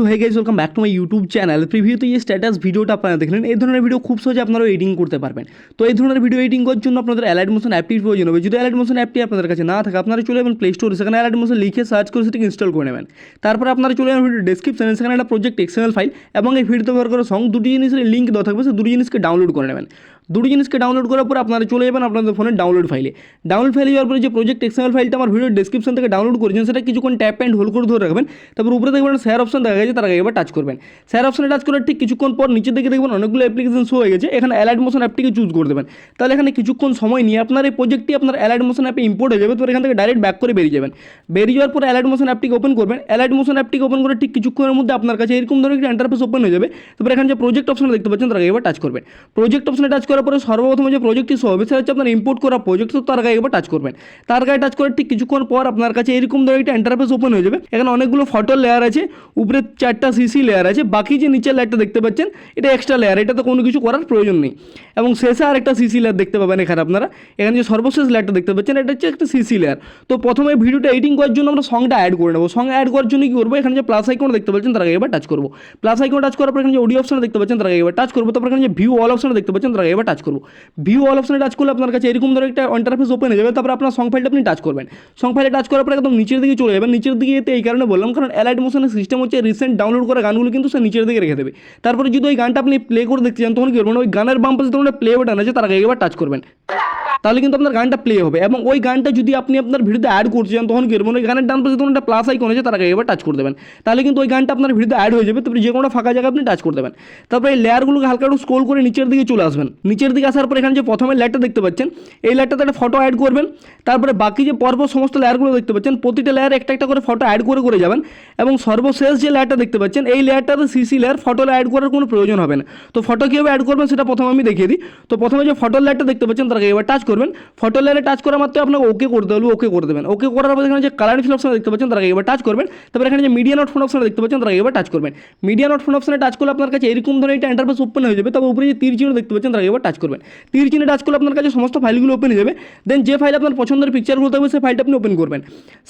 হয়ে গেছে, welcome back to my YouTube channel. প্রিভিউতে এই স্ট্যাটাস ভিডিওটা আপনারা দেখলেন, এই ধরনের ভিডিও খুব সহজে আপনারা এডিটিং করতে পারবেন। তো এই ধরনের ভিডিও এডিটিং করার জন্য আপনাদের অ্যালাইড মোশন অ্যাপটির প্রয়োজন হবে। যদি অ্যালাইড মোশন অ্যাপটি আপনাদের কাছে না থাকে, আপনারা চলে যাবেন প্লে স্টোরে, সেখানে অ্যালাইড মোশন লিখে সার্চ করে সেটাকে ইনস্টল করে নেবেন। তারপর আপনারা চলে যাবেন ভিডিও ডেসক্রিপশনে, সেখানে একটা প্রজেক্ট এক্সএমএল ফাইল এবং এই ভিডিওতে ব্যবহার করা সং দুটি জিনিসের লিঙ্ক দেওয়া থাকবে, সেই দুটি জিনিসকে ডাউনলোড করে নেবেন। দুটি জিনিসকে ডাউনলোড করার পর আপনারা চলে যাবেন আপনাদের ফোনের ডাউনলোড ফাইলে। ডাউনলোড ফাইলে যাওয়ার পরে যে প্রজেক্ট এক্সএমএল ফাইলটা আমার ভিডিও ডেসক্রিপশন থেকে ডাউনলোড করেছেন, সেটা কিছুক্ষণ ট্যাপ অ্যান্ড হোল্ড করে ধরে রাখবেন। তারপর উপরে দেখবেন শেয়ার অপশন দেখা গেছে, তার আগে এবার টাচ করবেন। শেয়ার অপশনে টাচ করার ঠিক কিছুক্ষণ পর নিচের দিকে দেখবেন অনেকগুলো অ্যাপ্লিকেশন শো হয়ে গেছে। এখানে অ্যালাইড মোশন অ্যাপটিকে চুজ করে দেবেন। তাহলে এখানে কিছুক্ষণ সময় নিয়ে আপনার এই প্রজেক্টটি আপনার অ্যালাইড মোশন অ্যাপে ইম্পোর্ট হয়ে যাবে। তো এখান থেকে ডাইরেক্ট ব্যাক করে বেরিয়ে যাবেন। বেরিয়ে যাওয়ার পর অ্যালাইড মোশন অ্যাপটিকে ওপেন করবেন। অ্যালাইড মোশন অ্যাপটিকে ওপেন করে ঠিক কিছুক্ষণের মধ্যে আপনার কাছে এরকম ধরনের একটা ইন্টারফেস ওপেন হয়ে যাবে। তারপর এখানে যে প্রজেক্ট অপশন দেখতে পাচ্ছেন, তার আগে এবার টাচ করবেন। প্রজেক্ট অপশনে টাচ করার পরে সর্বপ্রথমে যে প্রজেক্টটি শো হবে সেটা হচ্ছে আপনার ইম্পোর্ট করা প্রজেক্ট। তো তার গায়ে এবার টাচ করবেন। তার গায়ে টাচ করে ঠিক কিছুক্ষণ পর আপনার কাছে এরকম ধরনের একটা ইন্টারফেস ওপেন হয়ে যাবে। এখানে অনেকগুলো ফটোর লেয়ার আছে, উপরে 4টা সিসি লেয়ার আছে, বাকি যে নিচের লেয়ারটা দেখতে পাচ্ছেন এটা এক্সট্রা লেয়ার, এটাতে কোনো কিছু করার প্রয়োজন নেই। এবং শেষে আর একটা সিসি লেয়ার দেখতে পাবেন এখানে আপনারা। এখানে যে সর্বশেষ লেয়ারটা দেখতে পাচ্ছেন এটা হচ্ছে একটা সিসি লেয়ার। তো প্রথমে ভিডিওটা এডিটিং করার জন্য আমরা সংটা অ্যাড করে নেবো। সং অ্যাড করার জন্য কি করবো, এখানে যে প্লাস আইকন দেখতে পাচ্ছেন তার আগে এবার টাচ করবো। প্লাস আইকন টাচ করার পর এখানে যে অডিও অপশন দেখতে পাচ্ছেন তার আগে এবার টাচ করবো। তারপর এখানে যে ভিউ অল অপশন দেখতে পাচ্ছেন তার আগে এবার টাচ করবো। ভিউ অল অপশনে টাচ করলে আপনার কাছে এরকম ধরনের একটা ইন্টারফেস ওপেন হয়ে যাবে। তারপর আপনার সং ফাইলটা আপনি টাচ করবেন। সং ফাইলে টাচ করার পর একদম নিচের দিকে চলে যাবেন। নিচের দিকে যেতে এই কারণে বললাম, কারণ অ্যালাইড মোশনের সিস্টেম হচ্ছে রিসেন্ট ডাউনলোড করা গানগুলো কিন্তু সে নিচের দিকে রেখে দেবে। তারপরে যদি ওই গানটা আপনি প্লে করে দেখতে চান, তখন কি করবেন, ওই গানের বাম পাশে তখন প্লে বাটন আছে, তার আগে একবার টাচ করবেন। তাহলে কিন্তু আপনার গানটা প্লে হবে। এবং ওই গানটা যদি আপনি আপনার ভিডিওতে অ্যাড করতে চান, তখন কি করবেন, ওই গানের ডান পাশে তখন একটা প্লাস আইকন আছে, তার আগে এবার টাচ করে দেবেন। তাহলে কিন্তু ওই গানটা আপনার ভিডিওতে অ্যাড হয়ে যাবে। তারপরে যে কোনো ফাঁকা জায়গায় আপনি টাচ করে দেবেন। তারপরে এই লেয়ারগুলোকে হালকা একটু স্ক্রল করে নিচের দিকে চলে আসবেন। নিচের দিকে আসার পর এখানে যে প্রথমে লেয়ারটা দেখতে পাচ্ছেন, এই লেয়ারটাতে একটা ফটো অ্যাড করবেন। তারপরে বাকি যে পরপর সমস্ত লেয়ারগুলো দেখতে পাচ্ছেন, প্রতিটা লেয়ারে একটা একটা করে ফটো অ্যাড করে যাবেন। এবং সর্বশেষ যে লেয়ারটা দেখতে পাচ্ছেন, এই লেয়ারটাতে সিসি লেয়ার, ফটো অ্যাড করার কোনো প্রয়োজন হবে না। তো ফটো কীভাবে অ্যাড করবেন সেটা প্রথমে আমি দেখিয়ে দিই। তো প্রথমে যে ফটো লেয়ারটা দেখতে পাচ্ছেন, তার আগে এবার টাচ করবেন। ফটো লেয়ারে টাচ করা মাত্র আপনাকে ওকে করতে হবে, ওকে করে দেবেন। ওকে করার পর এখানে যে কালার ফিল অপশন দেখতে পাচ্ছেন, তার আগে এবার টাচ করবেন। তারপর এখানে যে মিডিয়া নট ফোন অপশন দেখতে পাচ্ছেন, তার আগে এবার টাচ করবেন। মিডিয়া নট ফোন অপশনে টাচ করলে আপনার কাছে এরকম ধরনের একটা ইন্টারফেস ওপেন হয়ে যাবে। তবে উপরে যে তীর চিহ্ন দেখতে পাচ্ছেন, তার আগে এবার টাচ করবেন। তীর চিহ্নে টাচ করলে আপনার কাছে সমস্ত ফাইলগুলো ওপেন হয়ে যাবে। দেন যে ফাইল আপনার পছন্দের পিকচারগুলো থাকবে, সেই ফাইলটা আপনি ওপেন করবেন।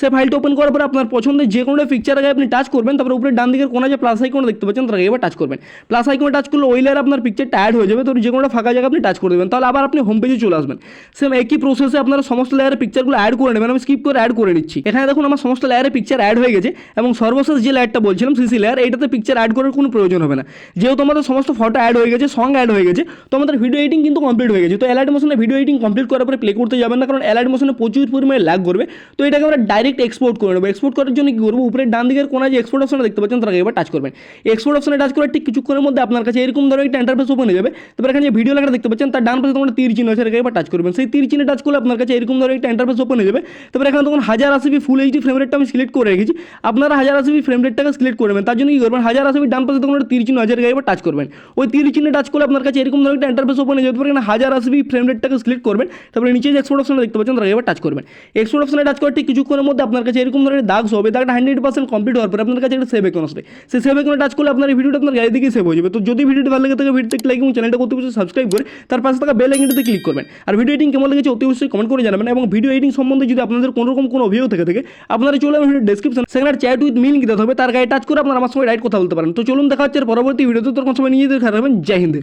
সেই ফাইলটা ওপেন করার পর আপনার পছন্দের যে কোনো পিকচার আগে আপনি টাচ করবেন। তারপর উপরে ডান দিকের কোণে যে প্লাস আইকন দেখতে পাচ্ছেন, তার আগে এবার টাচ করবেন। প্লাস আইকনে টাচ করলে ওই লেয়ারে আপনার পিকচারটা অ্যাড হয়ে যাবে। তো যে কোনো ফাঁকা জায়গা আপনি টাচ করে দেবেন। তাহলে আবার আপনি হোম পেজে চলে আসবেন। সেম একই প্রসেসে আপনারা সমস্ত লেয়ারে পিকচারগুলো অ্যাড করে নেবেন। আমি স্কিপ করে অ্যাড করে নিচ্ছি। এখানে দেখুন আমার সমস্ত লেয়ারে পিকচার অ্যাড হয়ে গেছে। এবং সর্বশেষ যে লেয়ারটা বলছিলাম সিসি লেয়ার, এইটাতে পিকচার অ্যাড করার কোনো প্রয়োজন হবে না। যেহেতু আমাদের সমস্ত ফটো অ্যাড হয়ে গেছে, সং অ্যাড হয়ে গেছে, তো আমাদের ভিডিও এডিটিং কিন্তু কমপ্লিট হয়ে গেছে। তো অ্যালাইড মোশনে ভিডিও এডিটিং কমপ্লিট করার পরে প্লে করতে যাবেন না, কারণ অ্যালাইড মোশনে প্রচুর পরিমাণে ল্যাগ করবে। তো এটাকে আমরা ডাইরেক্ট এক্সপোর্ট করে নেবো। এক্সপোর্ট করার জন্য কি করবো, উপরে ডান দিকের কোণায় যে এক্সপোর্ট অপশন দেখতে পাচ্ছেন, তার আগে এবার টাচ করবেন। এক্সপোর্ট অপশনে টাচ করে ঠিক কিছুক্ষণের মধ্যে আপনার কাছে এরকম ধরনের একটা ইন্টারফেস ওপেন হয়ে যাবে। তারপর এখানে যে ভিডিও লেখা দেখতে পাচ্ছেন, তার ডান পাশে তোমরা তীর চিহ্ন আছে, এবার টাচ করবেন। সেই তীর চিহ্নে টাচ করলে আপনার কাছে এরকম ধরনের একটা ইন্টারফেস ওপেন হয়ে যাবে। তারপর এখানে তখন 1080p ফুল এইচডি ফ্রেম রেটটা আমি সিলেক্ট করে রেখেছি। আপনারা 1080p ফ্রেম রেটটাকে সিলেক্ট করবেন। তার জন্য কি করবেন, 1080p ডান পাশে তখন তীর চিহ্ন আছে, এবার টাচ করবেন। ওই তীর চিহ্নে টাচ করলে আপনার কাছে এরকম ধরনের একটা ইন্টারফেস ওপেন হয়ে যাবে। তারপর এখানে 1080p ফ্রেম রেটটাকে সিলেক্ট করবেন। তারপরে নিচে যে এক্সপোর্ট অপশন দেখতে পাচ্ছেন, তার এবার টাচ করবেন। এক্সপোর্ট অপশনে টাচ করে ঠিক কিছুক্ষণের মধ্যে আপনার কাছে এরকম ধরনের দাগ হবে। দাগটা 100% কমপ্লিট হওয়ার পরে আপনার কাছে একটা সেভ আইকন আসবে। সেই সেভ আইকনে টাচ করলে আপনার এই ভিডিওটা আপনার গ্যালারি থেকে সেভ হয়ে যাবে। তো যদি ভিডিওটি ভালো লাগে থাকে ভিডিওতে একটা লাইক এবং চ্যানেলটা করতে অবশ্যই সাবস্ক্রাইব করে তার পাশে থাকা বেল আইকনটাতে ক্লিক করবেন। আর ভিডিও এডিটিং কেমন লেগেছে অতি অবশ্যই কমেন্ট করে জানাবেন। এবং ভিডিও এডিটিং সম্বন্ধে যদি আপনাদের কোনো রকম কোনো অভিযোগ থেকে আপনারা চলে যাবেন ভিডিও ডেসক্রিপশন, সেখানে চ্যাট উইথ মি লিংক দেওয়া হবে, তার গায়ে টাচ করে আপনারা আমার সঙ্গে রাইট কথা বলতে পারেন। তো চলুন দেখা হচ্ছে পরবর্তী ভিডিওতে। তোর কোন সময় নিজেদের খেয়াল রাখবেন। জয় হিন্দ।